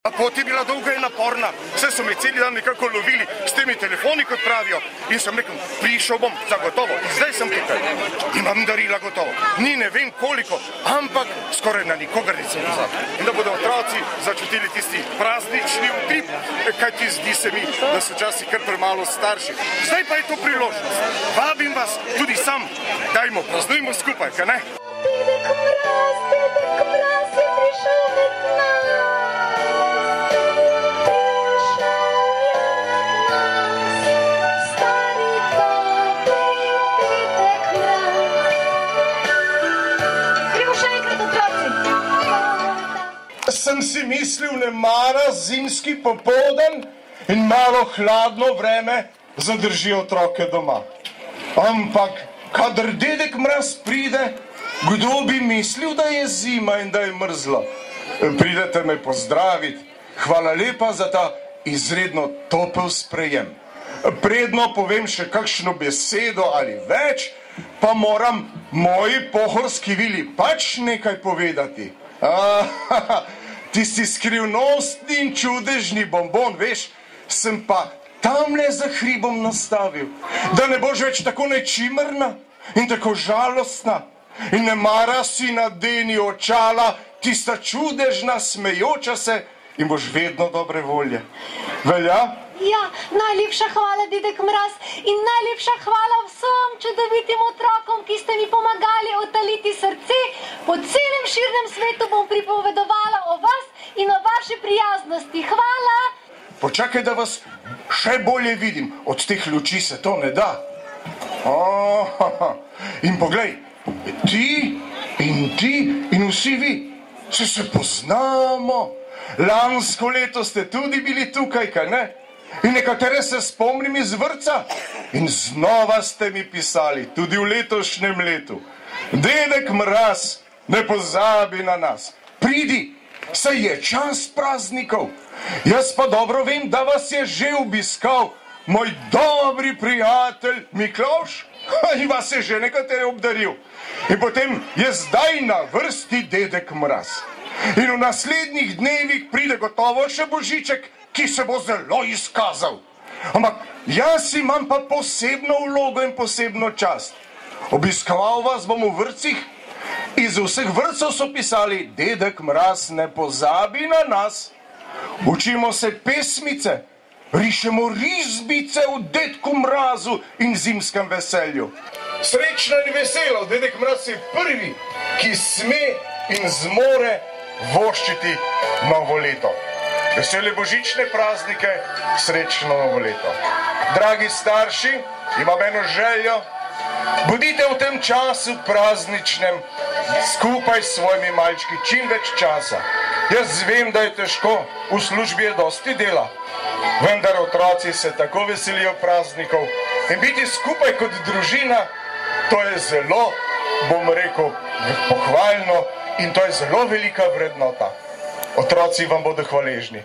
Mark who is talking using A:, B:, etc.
A: Pot je bila dolga in naporna, vse so me celi dan nekako lovili s temi telefoni, kot pravijo, in sem rekel, prišel bom zagotovo, in zdaj sem tukaj, imam darila gotovo, ni ne vem koliko, ampak skoraj na nikogar nisem pozabil. In da bodo otroci začutili tisti praznični utrip, kajti zdi se mi, da so včasih kar premalo starši. Zdaj pa je to priložnost, vabim vas tudi sam, dajmo, praznujmo skupaj, kaj ne?
B: Dedek Mraz je prišel med nas.
A: Sem si mislil, ne mara zimski popoldan in malo hladno vreme zadrži otroke doma. Ampak, kadar Dedek Mraz pride, kdo bi mislil, da je zima in da je mrzlo? Pridete me pozdraviti. Hvala lepa za ta izredno topel sprejem. Predno povem še kakšno besedo ali več, pa moram moji pohorski vili pač nekaj povedati. Tisti skrivnostni in čudežni bonbon, veš, sem pa tamle za hribom nastavil, da ne boš več tako nečimrna in tako žalostna in ne mara si nadeni očala, tista čudežna, smejoča se in boš vedno dobre volje. Velja?
B: Ja, najlepša hvala, Dedek Mraz, in najlepša hvala vsem čudovitim otrokom, ki ste mi pomagali otaliti srce. Po celem širnem svetu bom pripovedovala o vas in o vaši prijaznosti. Hvala!
A: Počakaj, da vas še bolje vidim. Od teh luči se to ne da. In poglej, ti in vsi vi, se poznamo. Lansko leto ste tudi bili tukaj, kaj ne? In nekatere se spomnim iz vrtca in znova ste mi pisali, tudi v letošnjem letu. Dedek Mraz, ne pozabi na nas. Pridi, saj je čas praznikov. Jaz pa dobro vem, da vas je že obiskal moj dobri prijatelj Miklavž in vas je že nekatere obdaril. In potem je zdaj na vrsti Dedek Mraz. In v naslednjih dnevih pride gotovo še Božiček, ki se bo zelo izkazal. Ampak jaz imam pa posebno vlogo in posebno čast. Obiskoval vas bom v vrtcih, iz vseh vrtcev so pisali, Dedek Mraz, ne pozabi na nas. Učimo se pesmice, rišemo risbice v Dedku Mrazu in zimskem veselju. Srečno in veselo, Dedek Mraz je prvi, ki sme in zmore voščiti novo leto. Vesele božične praznike, srečno novo leto. Dragi starši, imam eno željo, bodite v tem času prazničnem skupaj s svojimi malčki čim več časa. Jaz vem, da je težko, v službi je dosti dela, vendar otroci se tako veselijo praznikov in biti skupaj kot družina, to je zelo, bom rekel, pohvalno in to je zelo velika vrednota. Otroci vam bodo hvaležni.